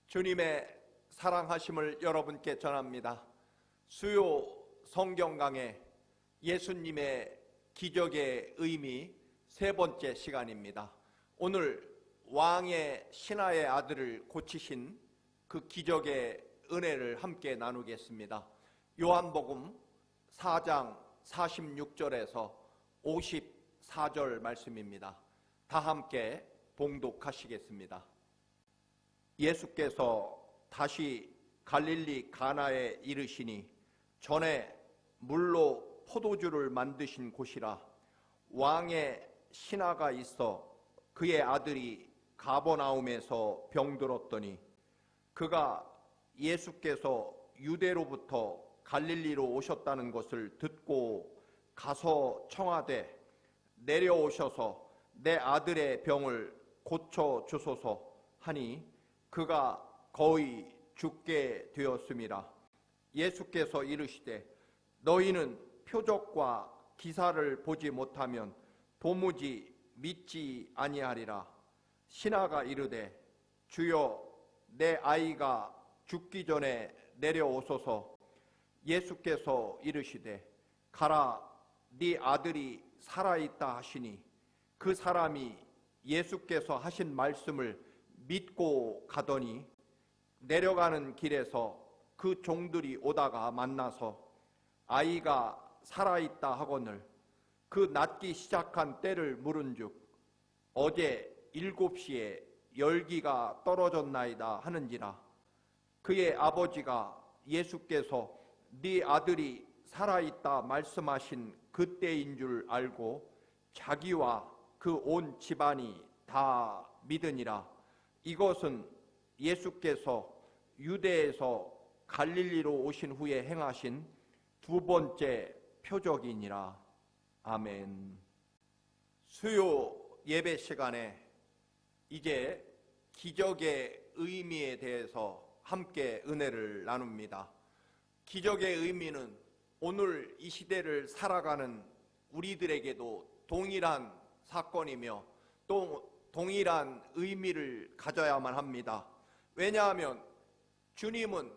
주님의 사랑하심을 여러분께 전합니다. 수요 성경 강해 예수님의 기적의 의미 세 번째 시간입니다. 오늘 왕의 신하의 아들을 고치신 그 기적의 은혜를 함께 나누겠습니다. 요한복음 4장 46절에서 54절 말씀입니다. 다 함께 봉독하시겠습니다. 예수께서 다시 갈릴리 가나에 이르시니 전에 물로 포도주를 만드신 곳이라. 왕의 신하가 있어 그의 아들이 가버나움에서 병들었더니 그가 예수께서 유대로부터 갈릴리로 오셨다는 것을 듣고 가서 청하되 내려오셔서 내 아들의 병을 고쳐 주소서 하니 그가 거의 죽게 되었음이라. 예수께서 이르시되 너희는 표적과 기사를 보지 못하면 도무지 믿지 아니하리라. 신하가 이르되 주여 내 아이가 죽기 전에 내려오소서. 예수께서 이르시되 가라 네 아들이 살아있다 하시니 그 사람이 예수께서 하신 말씀을 믿고 가더니 내려가는 길에서 그 종들이 오다가 만나서 아이가 살아있다 하거늘 그 낫기 시작한 때를 물은즉 어제 7시에 열기가 떨어졌나이다 하는지라. 그의 아버지가 예수께서 네 아들이 살아있다 말씀하신 그때인 줄 알고 자기와 그 온 집안이 다 믿으니라. 이것은 예수께서 유대에서 갈릴리로 오신 후에 행하신 두 번째 표적이니라. 아멘. 수요 예배 시간에 이제 기적의 의미에 대해서 함께 은혜를 나눕니다. 기적의 의미는 오늘 이 시대를 살아가는 우리들에게도 동일한 사건이며 또 동일한 의미를 가져야만 합니다. 왜냐하면 주님은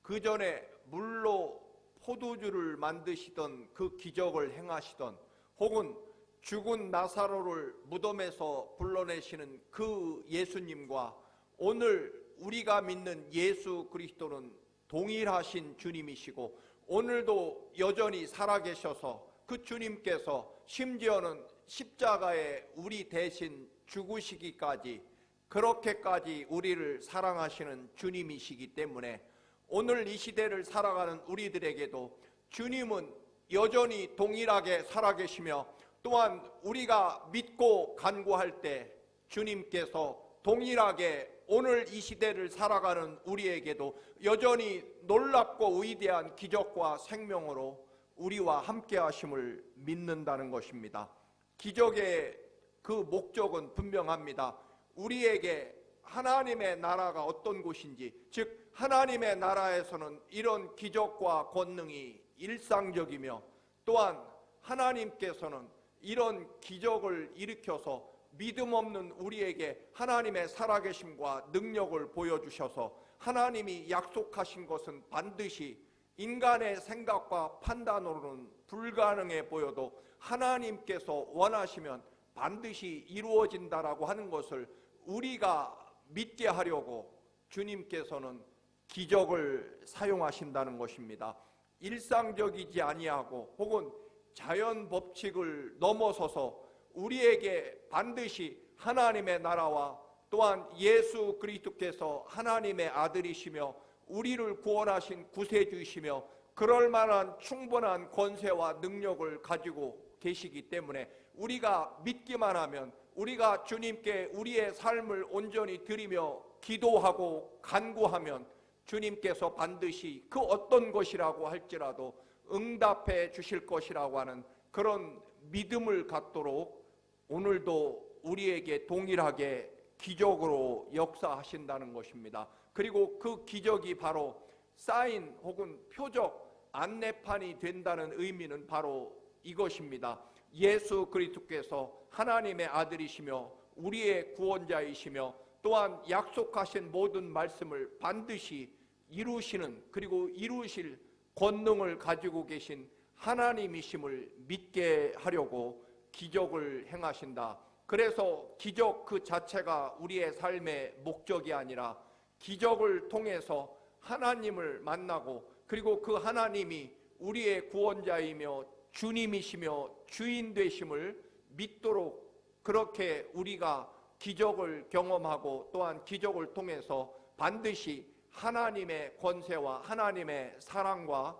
그 전에 물로 포도주를 만드시던 그 기적을 행하시던 혹은 죽은 나사로를 무덤에서 불러내시는 그 예수님과 오늘 우리가 믿는 예수 그리스도는 동일하신 주님이시고 오늘도 여전히 살아계셔서 그 주님께서 심지어는 십자가에 우리 대신 죽으시기까지 그렇게까지 우리를 사랑하시는 주님이시기 때문에 오늘 이 시대를 살아가는 우리들에게도 주님은 여전히 동일하게 살아계시며 또한 우리가 믿고 간구할 때 주님께서 동일하게 오늘 이 시대를 살아가는 우리에게도 여전히 놀랍고 위대한 기적과 생명으로 우리와 함께 하심을 믿는다는 것입니다. 기적의 그 목적은 분명합니다. 우리에게 하나님의 나라가 어떤 곳인지, 즉 하나님의 나라에서는 이런 기적과 권능이 일상적이며 또한 하나님께서는 이런 기적을 일으켜서 믿음 없는 우리에게 하나님의 살아계심과 능력을 보여주셔서 하나님이 약속하신 것은 반드시 인간의 생각과 판단으로는 불가능해 보여도 하나님께서 원하시면 반드시 이루어진다라고 하는 것을 우리가 믿게 하려고 주님께서는 기적을 사용하신다는 것입니다. 일상적이지 아니하고 혹은 자연 법칙을 넘어서서 우리에게 반드시 하나님의 나라와 또한 예수 그리스도께서 하나님의 아들이시며 우리를 구원하신 구세주이시며 그럴 만한 충분한 권세와 능력을 가지고 계시기 때문에 우리가 믿기만 하면 우리가 주님께 우리의 삶을 온전히 드리며 기도하고 간구하면 주님께서 반드시 그 어떤 것이라고 할지라도 응답해 주실 것이라고 하는 그런 믿음을 갖도록 오늘도 우리에게 동일하게 기적으로 역사하신다는 것입니다. 그리고 그 기적이 바로 사인 혹은 표적 안내판이 된다는 의미는 바로 이것입니다. 예수 그리스도께서 하나님의 아들이시며 우리의 구원자이시며 또한 약속하신 모든 말씀을 반드시 이루시는, 그리고 이루실 권능을 가지고 계신 하나님이심을 믿게 하려고 기적을 행하신다. 그래서 기적 그 자체가 우리의 삶의 목적이 아니라 기적을 통해서 하나님을 만나고, 그리고 그 하나님이 우리의 구원자이며 주님이시며 주인 되심을 믿도록, 그렇게 우리가 기적을 경험하고 또한 기적을 통해서 반드시 하나님의 권세와 하나님의 사랑과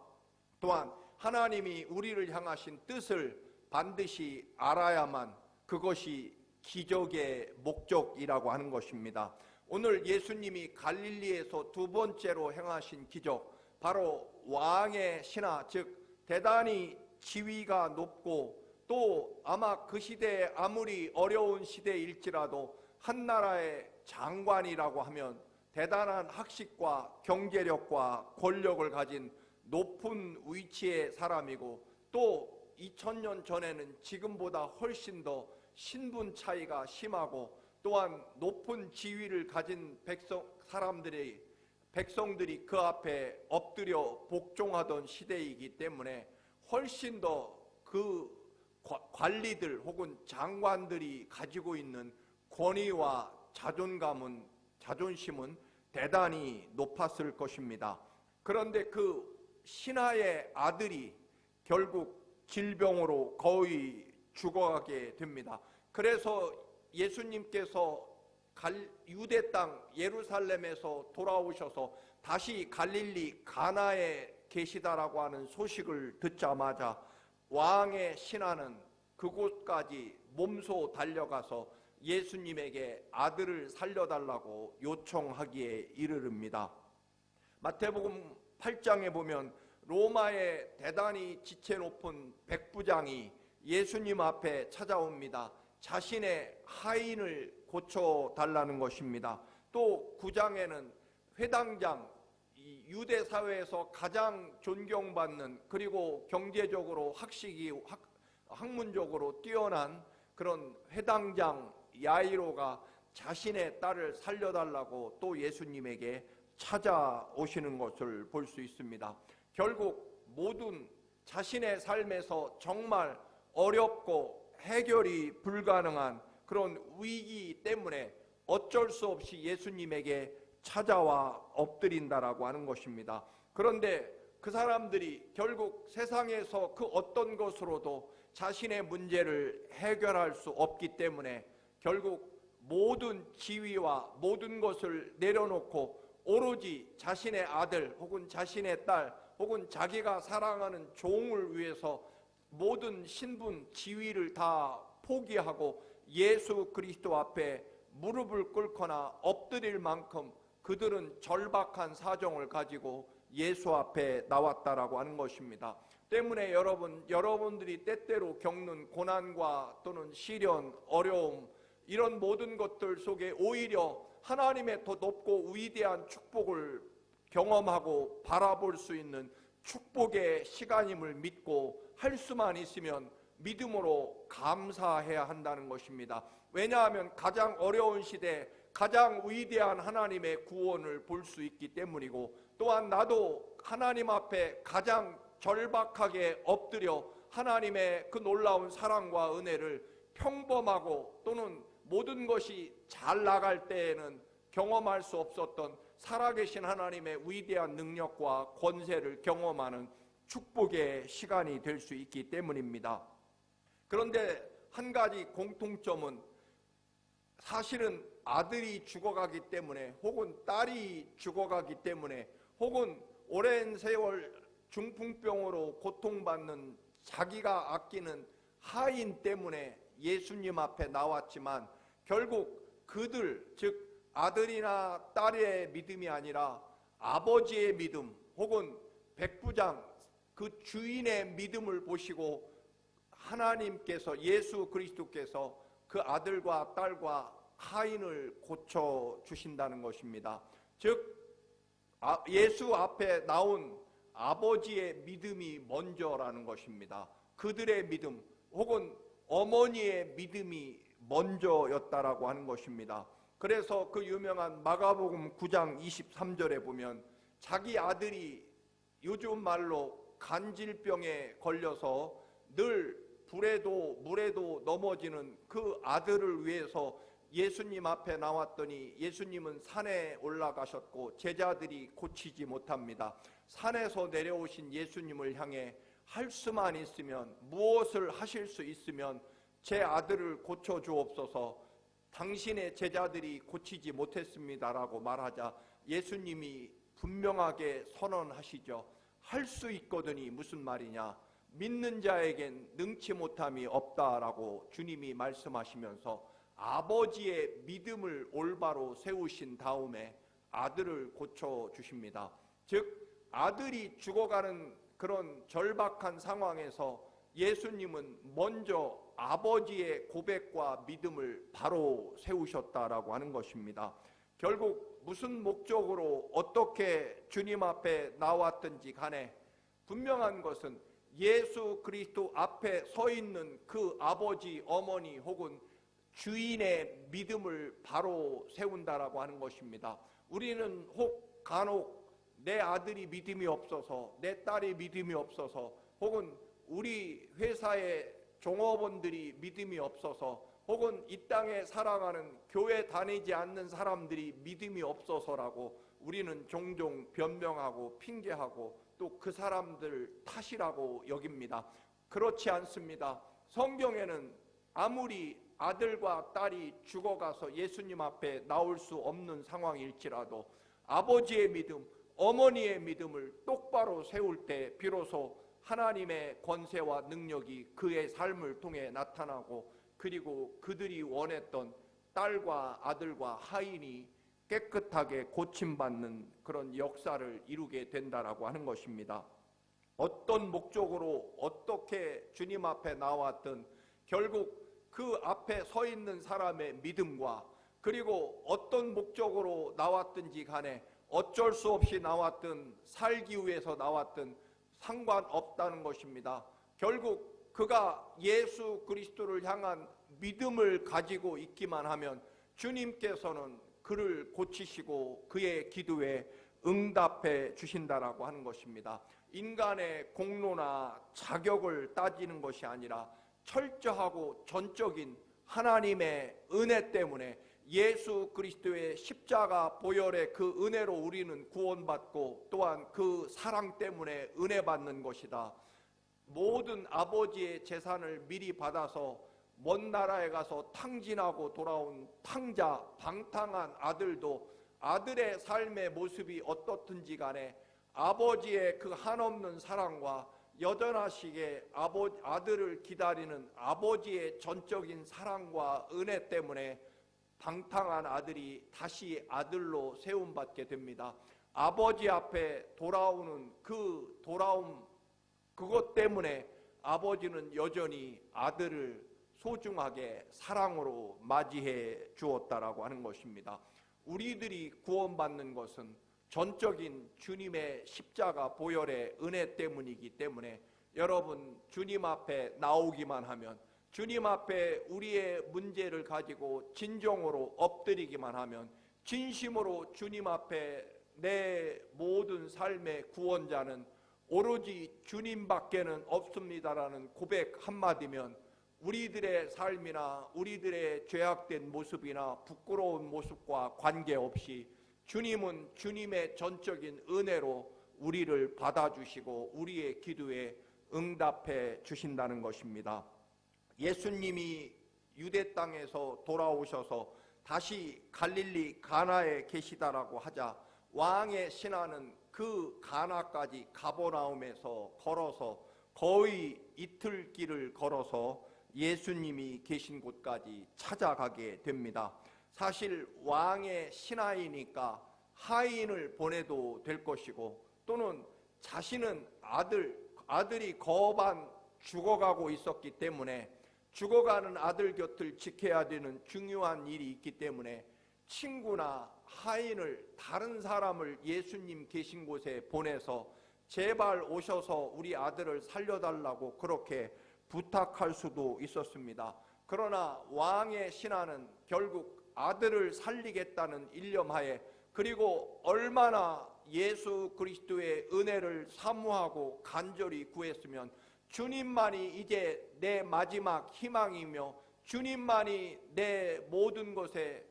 또한 하나님이 우리를 향하신 뜻을 반드시 알아야만 그것이 기적의 목적이라고 하는 것입니다. 오늘 예수님이 갈릴리에서 두 번째로 행하신 기적, 바로 왕의 신하, 즉 대단히 지위가 높고 또 아마 그 시대에 아무리 어려운 시대일지라도 한 나라의 장관이라고 하면 대단한 학식과 경제력과 권력을 가진 높은 위치의 사람이고, 또 2000년 전에는 지금보다 훨씬 더 신분 차이가 심하고 또한 높은 지위를 가진 백성들이 그 앞에 엎드려 복종하던 시대이기 때문에 훨씬 더 그 관리들 혹은 장관들이 가지고 있는 권위와 자존심은 대단히 높았을 것입니다. 그런데 그 신하의 아들이 결국 질병으로 거의 죽어가게 됩니다. 그래서 예수님께서 유대 땅 예루살렘에서 돌아오셔서 다시 갈릴리 가나에 계시다라고 하는 소식을 듣자마자 왕의 신하는 그곳까지 몸소 달려가서 예수님에게 아들을 살려달라고 요청하기에 이르릅니다. 마태복음 8장에 보면 로마의 대단히 지체 높은 백부장이 예수님 앞에 찾아옵니다. 자신의 하인을 고쳐달라는 것입니다. 또 9장에는 회당장, 유대 사회에서 가장 존경받는, 그리고 경제적으로 학문적으로 뛰어난 그런 회당장 야이로가 자신의 딸을 살려달라고 또 예수님에게 찾아오시는 것을 볼 수 있습니다. 결국 모든 자신의 삶에서 정말 어렵고 해결이 불가능한 그런 위기 때문에 어쩔 수 없이 예수님에게 찾아와 엎드린다라고 하는 것입니다. 그런데 그 사람들이 결국 세상에서 그 어떤 것으로도 자신의 문제를 해결할 수 없기 때문에 결국 모든 지위와 모든 것을 내려놓고 오로지 자신의 아들 혹은 자신의 딸 혹은 자기가 사랑하는 종을 위해서 모든 신분 지위를 다 포기하고 예수 그리스도 앞에 무릎을 꿇거나 엎드릴 만큼 그들은 절박한 사정을 가지고 예수 앞에 나왔다라고 하는 것입니다. 때문에 여러분들이 때때로 겪는 고난과 또는 시련, 어려움, 이런 모든 것들 속에 오히려 하나님의 더 높고 위대한 축복을 경험하고 바라볼 수 있는 축복의 시간임을 믿고 할 수만 있으면 믿음으로 감사해야 한다는 것입니다. 왜냐하면 가장 어려운 시대 가장 위대한 하나님의 구원을 볼 수 있기 때문이고, 또한 나도 하나님 앞에 가장 절박하게 엎드려 하나님의 그 놀라운 사랑과 은혜를 평범하고 또는 모든 것이 잘 나갈 때에는 경험할 수 없었던 살아계신 하나님의 위대한 능력과 권세를 경험하는 축복의 시간이 될 수 있기 때문입니다. 그런데 한 가지 공통점은 사실은 아들이 죽어가기 때문에 혹은 딸이 죽어가기 때문에 혹은 오랜 세월 중풍병으로 고통받는 자기가 아끼는 하인 때문에 예수님 앞에 나왔지만 결국 그들 즉 아들이나 딸의 믿음이 아니라 아버지의 믿음 혹은 백부장 그 주인의 믿음을 보시고 하나님께서 예수 그리스도께서 그 아들과 딸과 하인을 고쳐주신다는 것입니다. 즉 예수 앞에 나온 아버지의 믿음이 먼저라는 것입니다. 그들의 믿음 혹은 어머니의 믿음이 먼저였다라고 하는 것입니다. 그래서 그 유명한 마가복음 9장 23절에 보면 자기 아들이 요즘 말로 간질병에 걸려서 늘 불에도 물에도 넘어지는 그 아들을 위해서 예수님 앞에 나왔더니 예수님은 산에 올라가셨고 제자들이 고치지 못합니다. 산에서 내려오신 예수님을 향해 할 수만 있으면, 무엇을 하실 수 있으면 제 아들을 고쳐주옵소서, 당신의 제자들이 고치지 못했습니다라고 말하자 예수님이 분명하게 선언하시죠. 할 수 있거든이 무슨 말이냐, 믿는 자에겐 능치 못함이 없다라고 주님이 말씀하시면서 아버지의 믿음을 올바로 세우신 다음에 아들을 고쳐주십니다. 즉 아들이 죽어가는 그런 절박한 상황에서 예수님은 먼저 아버지의 고백과 믿음을 바로 세우셨다라고 하는 것입니다. 결국 무슨 목적으로 어떻게 주님 앞에 나왔든지 간에 분명한 것은 예수 그리스도 앞에 서 있는 그 아버지, 어머니 혹은 주인의 믿음을 바로 세운다라고 하는 것입니다. 우리는 혹 간혹 내 아들이 믿음이 없어서, 내 딸이 믿음이 없어서, 혹은 우리 회사의 종업원들이 믿음이 없어서, 혹은 이 땅에 살아가는 교회 다니지 않는 사람들이 믿음이 없어서라고 우리는 종종 변명하고 핑계하고 또 그 사람들 탓이라고 여깁니다. 그렇지 않습니다. 성경에는 아무리 아들과 딸이 죽어가서 예수님 앞에 나올 수 없는 상황일지라도 아버지의 믿음, 어머니의 믿음을 똑바로 세울 때 비로소 하나님의 권세와 능력이 그의 삶을 통해 나타나고, 그리고 그들이 원했던 딸과 아들과 하인이 깨끗하게 고침받는 그런 역사를 이루게 된다라고 하는 것입니다. 어떤 목적으로 어떻게 주님 앞에 나왔든 결국 그 앞에 서 있는 사람의 믿음과, 그리고 어떤 목적으로 나왔든지 간에 어쩔 수 없이 나왔든 살기 위해서 나왔든 상관없다는 것입니다. 결국 그가 예수 그리스도를 향한 믿음을 가지고 있기만 하면 주님께서는 그를 고치시고 그의 기도에 응답해 주신다라고 하는 것입니다. 인간의 공로나 자격을 따지는 것이 아니라 철저하고 전적인 하나님의 은혜 때문에 예수 그리스도의 십자가 보혈의 그 은혜로 우리는 구원받고 또한 그 사랑 때문에 은혜 받는 것이다. 모든 아버지의 재산을 미리 받아서 먼 나라에 가서 탕진하고 돌아온 탕자, 방탕한 아들도 아들의 삶의 모습이 어떻든지 간에 아버지의 그 한없는 사랑과 여전하시게 아들을 기다리는 아버지의 전적인 사랑과 은혜 때문에 방탕한 아들이 다시 아들로 세움받게 됩니다. 아버지 앞에 돌아오는 그 돌아옴, 그것 때문에 아버지는 여전히 아들을 소중하게 사랑으로 맞이해 주었다라고 하는 것입니다. 우리들이 구원받는 것은 전적인 주님의 십자가 보혈의 은혜 때문이기 때문에 여러분 주님 앞에 나오기만 하면, 주님 앞에 우리의 문제를 가지고 진정으로 엎드리기만 하면, 진심으로 주님 앞에 내 모든 삶의 구원자는 오로지 주님밖에는 없습니다라는 고백 한마디면 우리들의 삶이나 우리들의 죄악된 모습이나 부끄러운 모습과 관계없이 주님은 주님의 전적인 은혜로 우리를 받아주시고 우리의 기도에 응답해 주신다는 것입니다. 예수님이 유대 땅에서 돌아오셔서 다시 갈릴리 가나에 계시다라고 하자 왕의 신하는 그 가나까지 가버나움에서 걸어서 거의 이틀 길을 걸어서 예수님이 계신 곳까지 찾아가게 됩니다. 사실 왕의 신하이니까 하인을 보내도 될 것이고, 또는 자신은 아들이 거반 죽어가고 있었기 때문에 죽어가는 아들 곁을 지켜야 되는 중요한 일이 있기 때문에 친구나 하인을, 다른 사람을 예수님 계신 곳에 보내서 제발 오셔서 우리 아들을 살려달라고 그렇게 부탁할 수도 있었습니다. 그러나 왕의 신하는 결국 아들을 살리겠다는 일념하에, 그리고 얼마나 예수 그리스도의 은혜를 사모하고 간절히 구했으면 주님만이 이제 내 마지막 희망이며 주님만이 내 모든 것에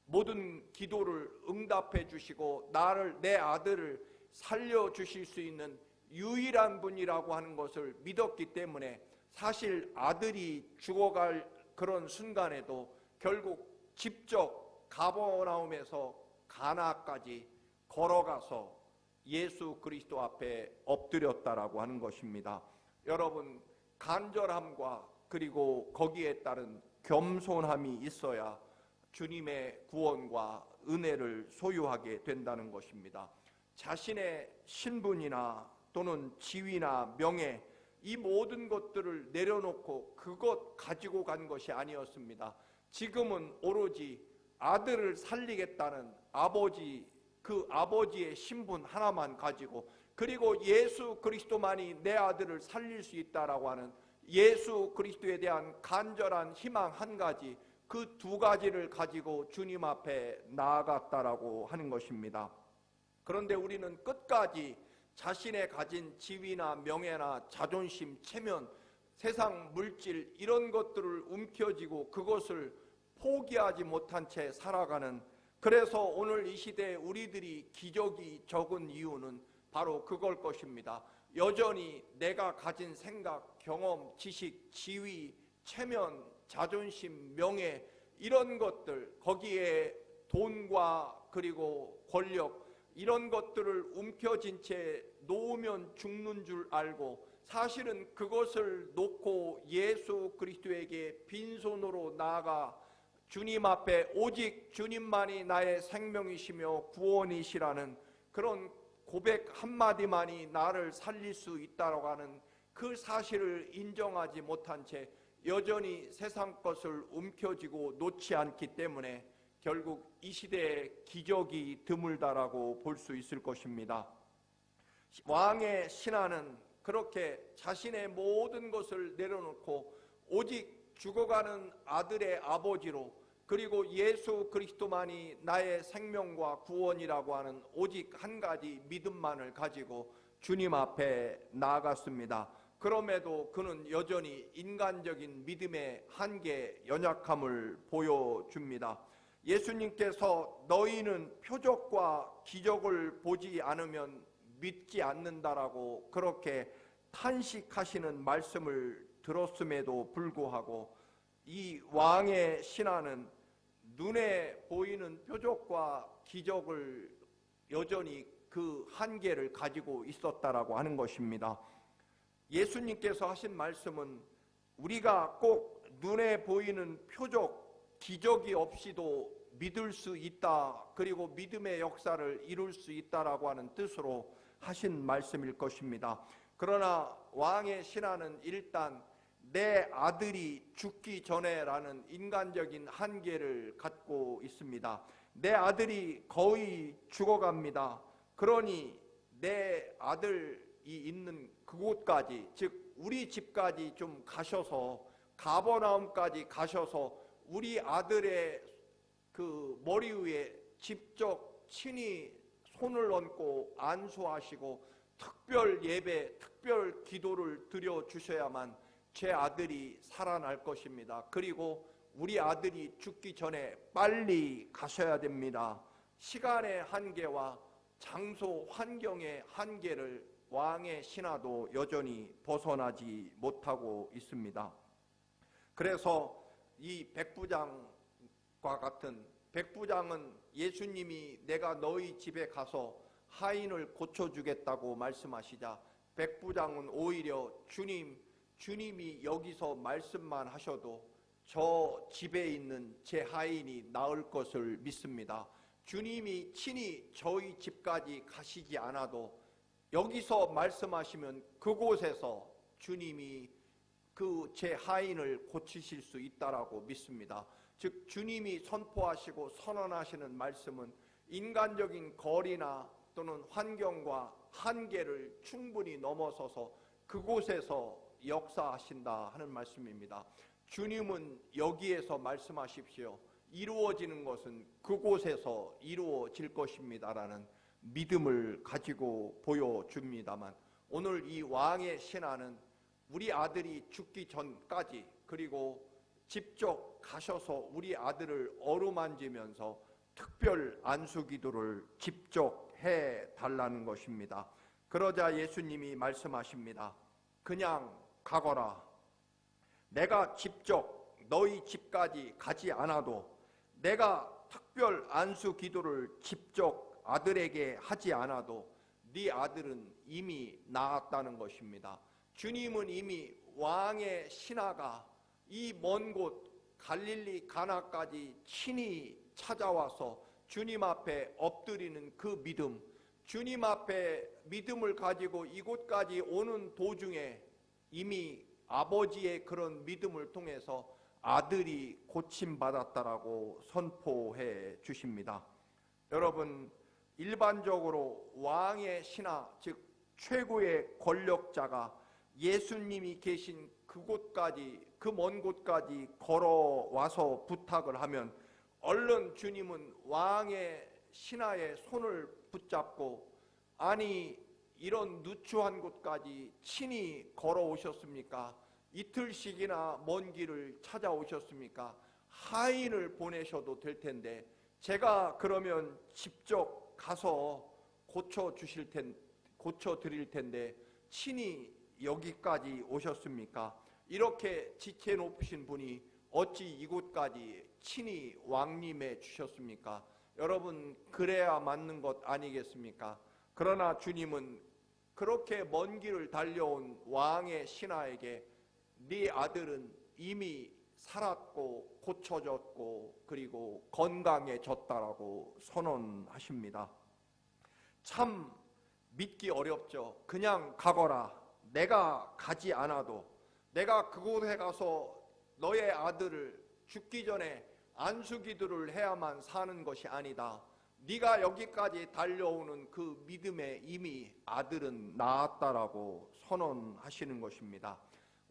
모든 기도를 응답해 주시고 내 아들을 살려주실 수 있는 유일한 분이라고 하는 것을 믿었기 때문에, 사실 아들이 죽어갈 그런 순간에도 결국 직접 가버나움에서 가나까지 걸어가서 예수 그리스도 앞에 엎드렸다라고 하는 것입니다. 여러분, 간절함과 그리고 거기에 따른 겸손함이 있어야 주님의 구원과 은혜를 소유하게 된다는 것입니다. 자신의 신분이나 또는 지위나 명예, 이 모든 것들을 내려놓고 그것 가지고 간 것이 아니었습니다. 지금은 오로지 아들을 살리겠다는 그 아버지의 신분 하나만 가지고, 그리고 예수 그리스도만이 내 아들을 살릴 수 있다라고 하는 예수 그리스도에 대한 간절한 희망 한 가지, 그 두 가지를 가지고 주님 앞에 나아갔다라고 하는 것입니다. 그런데 우리는 끝까지 자신의 가진 지위나 명예나 자존심, 체면, 세상 물질 이런 것들을 움켜쥐고 그것을 포기하지 못한 채 살아가는, 그래서 오늘 이 시대에 우리들이 기적이 적은 이유는 바로 그걸 것입니다. 여전히 내가 가진 생각, 경험, 지식, 지위, 체면, 자존심, 명예 이런 것들, 거기에 돈과 그리고 권력 이런 것들을 움켜쥔 채 놓으면 죽는 줄 알고, 사실은 그것을 놓고 예수 그리스도에게 빈손으로 나아가 주님 앞에 오직 주님만이 나의 생명이시며 구원이시라는 그런 고백 한마디만이 나를 살릴 수 있다고 하는 그 사실을 인정하지 못한 채 여전히 세상 것을 움켜쥐고 놓지 않기 때문에 결국 이 시대에 기적이 드물다라고 볼 수 있을 것입니다. 왕의 신하는 그렇게 자신의 모든 것을 내려놓고 오직 죽어가는 아들의 아버지로, 그리고 예수 그리스도만이 나의 생명과 구원이라고 하는 오직 한 가지 믿음만을 가지고 주님 앞에 나아갔습니다. 그럼에도 그는 여전히 인간적인 믿음의 한계, 연약함을 보여줍니다. 예수님께서 너희는 표적과 기적을 보지 않으면 믿지 않는다라고 그렇게 탄식하시는 말씀을 들었음에도 불구하고 이 왕의 신하는 눈에 보이는 표적과 기적을 여전히 그 한계를 가지고 있었다라고 하는 것입니다. 예수님께서 하신 말씀은 우리가 꼭 눈에 보이는 표적, 기적이 없이도 믿을 수 있다, 그리고 믿음의 역사를 이룰 수 있다라고 하는 뜻으로 하신 말씀일 것입니다. 그러나 왕의 신하는 일단 내 아들이 죽기 전에라는 인간적인 한계를 갖고 있습니다. 내 아들이 거의 죽어갑니다. 그러니 내 아들이 있는 그곳까지, 즉 우리 집까지 좀 가셔서, 가버나움까지 가셔서 우리 아들의 그 머리 위에 직접 친히 손을 얹고 안수하시고 특별 예배, 특별 기도를 드려 주셔야만 제 아들이 살아날 것입니다. 그리고 우리 아들이 죽기 전에 빨리 가셔야 됩니다. 시간의 한계와 장소, 환경의 한계를 왕의 신하도 여전히 벗어나지 못하고 있습니다. 그래서 이 백부장과 같은, 백부장은 예수님이 내가 너희 집에 가서 하인을 고쳐주겠다고 말씀하시자 백부장은 오히려 주님이 여기서 말씀만 하셔도 저 집에 있는 제 하인이 나을 것을 믿습니다. 주님이 친히 저희 집까지 가시지 않아도 여기서 말씀하시면 그곳에서 주님이 그 제 하인을 고치실 수 있다라고 믿습니다. 즉 주님이 선포하시고 선언하시는 말씀은 인간적인 거리나 또는 환경과 한계를 충분히 넘어서서 그곳에서 역사하신다 하는 말씀입니다. 주님은 여기에서 말씀하십시오. 이루어지는 것은 그곳에서 이루어질 것입니다라는 믿음을 가지고 보여줍니다만, 오늘 이 왕의 신하는 우리 아들이 죽기 전까지, 그리고 직접 가셔서 우리 아들을 어루만지면서 특별 안수기도를 직접 해달라는 것입니다. 그러자 예수님이 말씀하십니다. 그냥 가거라. 내가 직접 너희 집까지 가지 않아도, 내가 특별 안수기도를 직접 아들에게 하지 않아도 네 아들은 이미 나았다는 것입니다. 주님은 이미 왕의 신하가 이 먼 곳 갈릴리 가나까지 친히 찾아와서 주님 앞에 엎드리는 그 믿음, 주님 앞에 믿음을 가지고 이곳까지 오는 도중에 이미 아버지의 그런 믿음을 통해서 아들이 고침받았다라고 선포해 주십니다. 여러분, 일반적으로 왕의 신하, 즉 최고의 권력자가 예수님이 계신 그곳까지, 그 먼 곳까지 걸어와서 부탁을 하면 얼른 주님은 왕의 신하의 손을 붙잡고, 아니 이런 누추한 곳까지 친히 걸어오셨습니까? 이틀씩이나 먼 길을 찾아오셨습니까? 하인을 보내셔도 될 텐데 제가 그러면 직접 가서 고쳐드릴 텐데 친히 여기까지 오셨습니까? 이렇게 지체 높으신 분이 어찌 이곳까지 친히 왕림해 주셨습니까? 여러분, 그래야 맞는 것 아니겠습니까? 그러나 주님은 그렇게 먼 길을 달려온 왕의 신하에게 네 아들은 이미 살았고 고쳐졌고 그리고 건강해졌다라고 선언하십니다. 참 믿기 어렵죠. 그냥 가거라. 내가 가지 않아도, 내가 그곳에 가서 너의 아들을 죽기 전에 안수기도를 해야만 사는 것이 아니다. 네가 여기까지 달려오는 그 믿음에 이미 아들은 나았다라고 선언하시는 것입니다.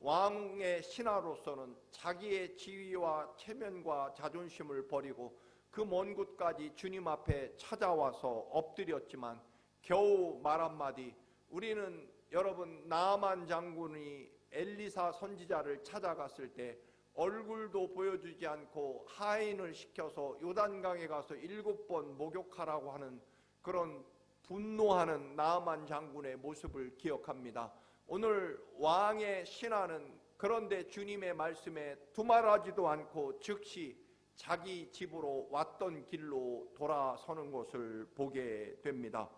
왕의 신하로서는 자기의 지위와 체면과 자존심을 버리고 그 먼 곳까지 주님 앞에 찾아와서 엎드렸지만 겨우 말 한마디, 우리는 여러분 나아만 장군이 엘리사 선지자를 찾아갔을 때 얼굴도 보여주지 않고 하인을 시켜서 요단강에 가서 7번 목욕하라고 하는 그런 분노하는 나아만 장군의 모습을 기억합니다. 오늘 왕의 신하는 그런데 주님의 말씀에 두말하지도 않고 즉시 자기 집으로 왔던 길로 돌아서는 것을 보게 됩니다.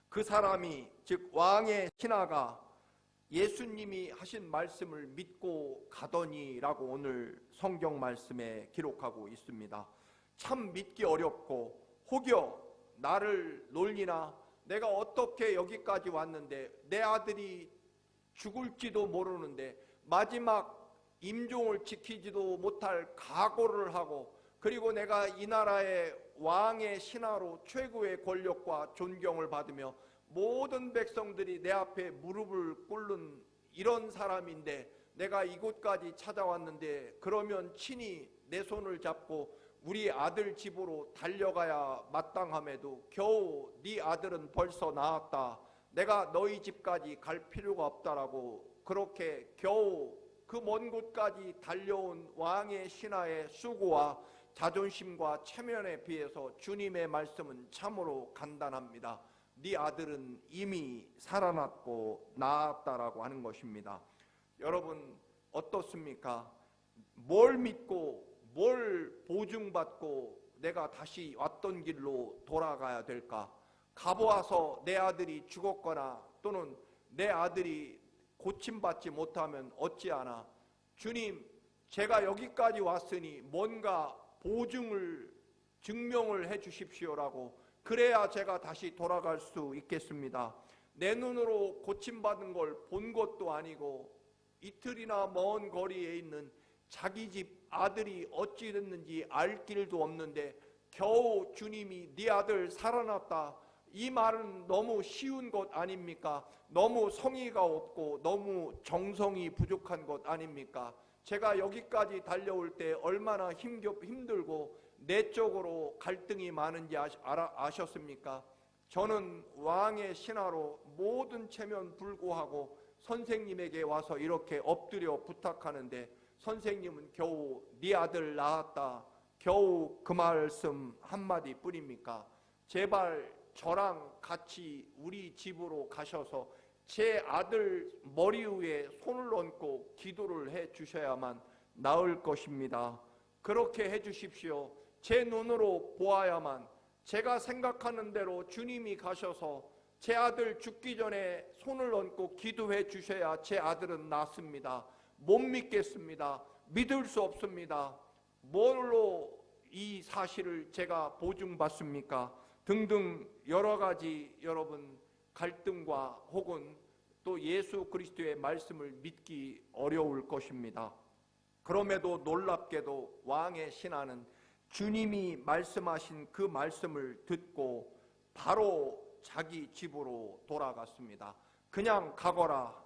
그 사람이, 즉 왕의 신하가 예수님이 하신 말씀을 믿고 가더니라고 오늘 성경 말씀에 기록하고 있습니다. 참 믿기 어렵고, 혹여 나를 놀리나, 내가 어떻게 여기까지 왔는데 내 아들이 죽을지도 모르는데 마지막 임종을 지키지도 못할 각오를 하고, 그리고 내가 이 나라의 왕의 신하로 최고의 권력과 존경을 받으며 모든 백성들이 내 앞에 무릎을 꿇는 이런 사람인데 내가 이곳까지 찾아왔는데, 그러면 친히 내 손을 잡고 우리 아들 집으로 달려가야 마땅함에도 겨우 네 아들은 벌써 나았다, 내가 너희 집까지 갈 필요가 없다라고 그렇게 겨우 그 먼 곳까지 달려온 왕의 신하의 수고와 자존심과 체면에 비해서 주님의 말씀은 참으로 간단합니다. 네 아들은 이미 살아났고 나았다라고 하는 것입니다. 여러분 어떻습니까? 뭘 믿고 뭘 보증받고 내가 다시 왔던 길로 돌아가야 될까? 가보아서 내 아들이 죽었거나 또는 내 아들이 고침받지 못하면 어찌하나, 주님 제가 여기까지 왔으니 뭔가 증명을 해 주십시오라고, 그래야 제가 다시 돌아갈 수 있겠습니다. 내 눈으로 고침받은 걸 본 것도 아니고 이틀이나 먼 거리에 있는 자기 집 아들이 어찌 됐는지 알 길도 없는데 겨우 주님이 네 아들 살아났다, 이 말은 너무 쉬운 것 아닙니까? 너무 성의가 없고 너무 정성이 부족한 것 아닙니까? 제가 여기까지 달려올 때 얼마나 힘들고 내적으로 갈등이 많은지 아셨습니까? 저는 왕의 신하로 모든 체면 불구하고 선생님에게 와서 이렇게 엎드려 부탁하는데 선생님은 겨우 네 아들 낳았다, 겨우 그 말씀 한마디 뿐입니까? 제발 저랑 같이 우리 집으로 가셔서 제 아들 머리 위에 손을 얹고 기도를 해 주셔야만 나을 것입니다. 그렇게 해 주십시오. 제 눈으로 보아야만, 제가 생각하는 대로 주님이 가셔서 제 아들 죽기 전에 손을 얹고 기도해 주셔야 제 아들은 낫습니다. 못 믿겠습니다. 믿을 수 없습니다. 뭘로 이 사실을 제가 보증받습니까? 등등 여러 가지 여러분 갈등과 혹은 또 예수 그리스도의 말씀을 믿기 어려울 것입니다. 그럼에도 놀랍게도 왕의 신하는 주님이 말씀하신 그 말씀을 듣고 바로 자기 집으로 돌아갔습니다. 그냥 가거라.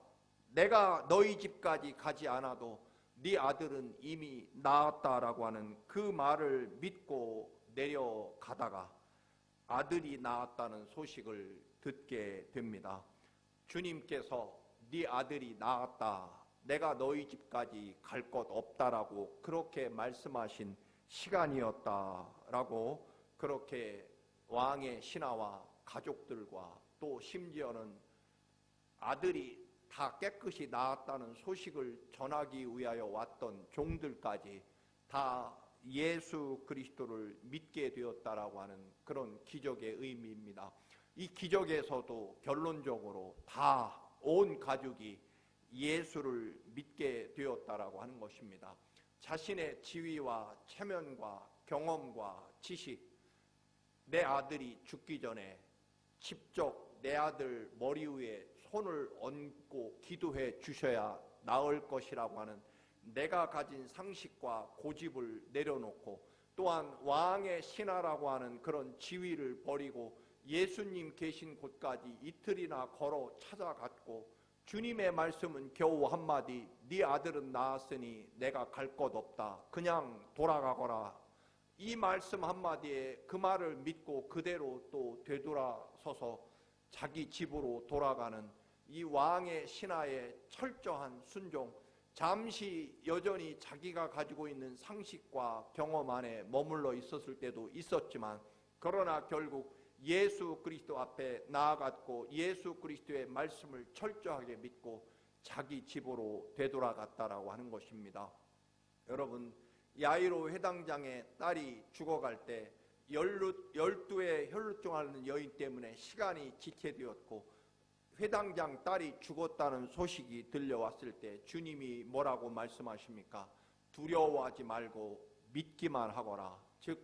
내가 너희 집까지 가지 않아도 네 아들은 이미 낳았다라고 하는 그 말을 믿고 내려가다가 아들이 낳았다는 소식을 듣게 됩니다. 주님께서 네 아들이 낳았다, 내가 너희 집까지 갈 것 없다라고 그렇게 말씀하신 시간이었다라고 그렇게 왕의 신하와 가족들과 또 심지어는 아들이 다 깨끗이 낳았다는 소식을 전하기 위하여 왔던 종들까지 다 예수 그리스도를 믿게 되었다라고 하는 그런 기적의 의미입니다. 이 기적에서도 결론적으로 다 온 가족이 예수를 믿게 되었다라고 하는 것입니다. 자신의 지위와 체면과 경험과 지식, 내 아들이 죽기 전에 직접 내 아들 머리 위에 손을 얹고 기도해 주셔야 나을 것이라고 하는 내가 가진 상식과 고집을 내려놓고 또한 왕의 신하라고 하는 그런 지위를 버리고 예수님 계신 곳까지 이틀이나 걸어 찾아갔고 주님의 말씀은 겨우 한마디, 네 아들은 낳았으니 내가 갈 것 없다, 그냥 돌아가거라. 이 말씀 한마디에 그 말을 믿고 그대로 또 되돌아서서 자기 집으로 돌아가는 이 왕의 신하의 철저한 순종, 잠시 여전히 자기가 가지고 있는 상식과 경험 안에 머물러 있었을 때도 있었지만 그러나 결국 예수 그리스도 앞에 나아갔고 예수 그리스도의 말씀을 철저하게 믿고 자기 집으로 되돌아갔다라고 하는 것입니다. 여러분, 야이로 회당장의 딸이 죽어갈 때 12의 혈루증하는 여인 때문에 시간이 지체되었고 회당장 딸이 죽었다는 소식이 들려왔을 때 주님이 뭐라고 말씀하십니까? 두려워하지 말고 믿기만 하거라. 즉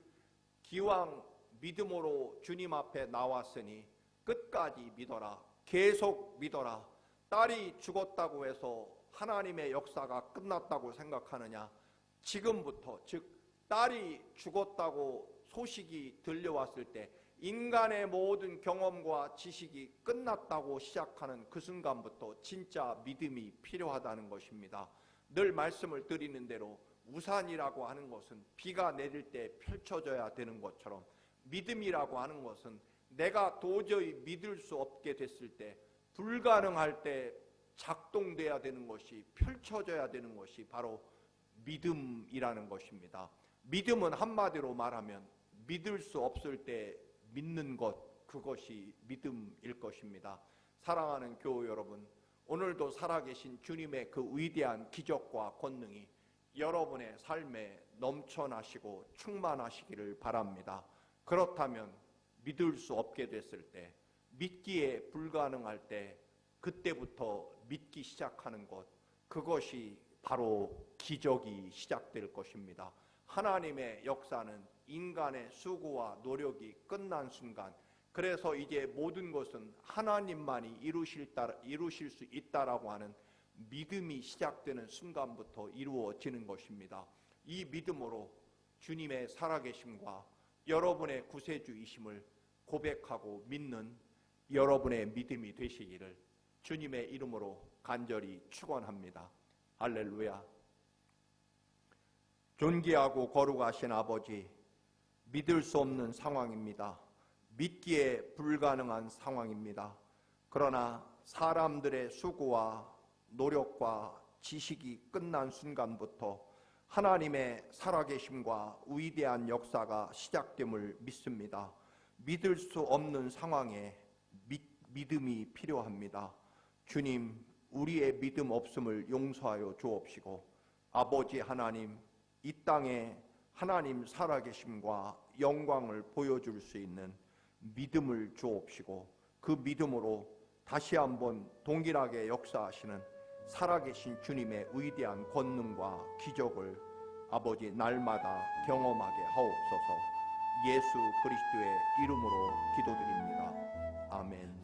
기왕 믿음으로 주님 앞에 나왔으니 끝까지 믿어라. 계속 믿어라. 딸이 죽었다고 해서 하나님의 역사가 끝났다고 생각하느냐? 지금부터, 즉 딸이 죽었다고 소식이 들려왔을 때 인간의 모든 경험과 지식이 끝났다고 시작하는 그 순간부터 진짜 믿음이 필요하다는 것입니다. 늘 말씀을 드리는 대로 우산이라고 하는 것은 비가 내릴 때 펼쳐져야 되는 것처럼 믿음이라고 하는 것은 내가 도저히 믿을 수 없게 됐을 때, 불가능할 때 작동돼야 되는 것이, 펼쳐져야 되는 것이 바로 믿음이라는 것입니다. 믿음은 한마디로 말하면 믿을 수 없을 때 믿는 것, 그것이 믿음일 것입니다. 사랑하는 교우 여러분, 오늘도 살아계신 주님의 그 위대한 기적과 권능이 여러분의 삶에 넘쳐나시고 충만하시기를 바랍니다. 그렇다면 믿을 수 없게 됐을 때, 믿기에 불가능할 때 그때부터 믿기 시작하는 것, 그것이 바로 기적이 시작될 것입니다. 하나님의 역사는 인간의 수고와 노력이 끝난 순간, 그래서 이제 모든 것은 하나님만이 이루실 수 있다라고 하는 믿음이 시작되는 순간부터 이루어지는 것입니다. 이 믿음으로 주님의 살아계심과 여러분의 구세주이심을 고백하고 믿는 여러분의 믿음이 되시기를 주님의 이름으로 간절히 축원합니다. 할렐루야. 존귀하고 거룩하신 아버지, 믿을 수 없는 상황입니다. 믿기에 불가능한 상황입니다. 그러나 사람들의 수고와 노력과 지식이 끝난 순간부터 하나님의 살아계심과 위대한 역사가 시작됨을 믿습니다. 믿을 수 없는 상황에 믿음이 필요합니다. 주님, 우리의 믿음 없음을 용서하여 주옵시고, 아버지 하나님, 이 땅에 하나님 살아계심과 영광을 보여줄 수 있는 믿음을 주옵시고, 그 믿음으로 다시 한번 동일하게 역사하시는 살아계신 주님의 위대한 권능과 기적을 아버지 날마다 경험하게 하옵소서. 예수 그리스도의 이름으로 기도드립니다. 아멘.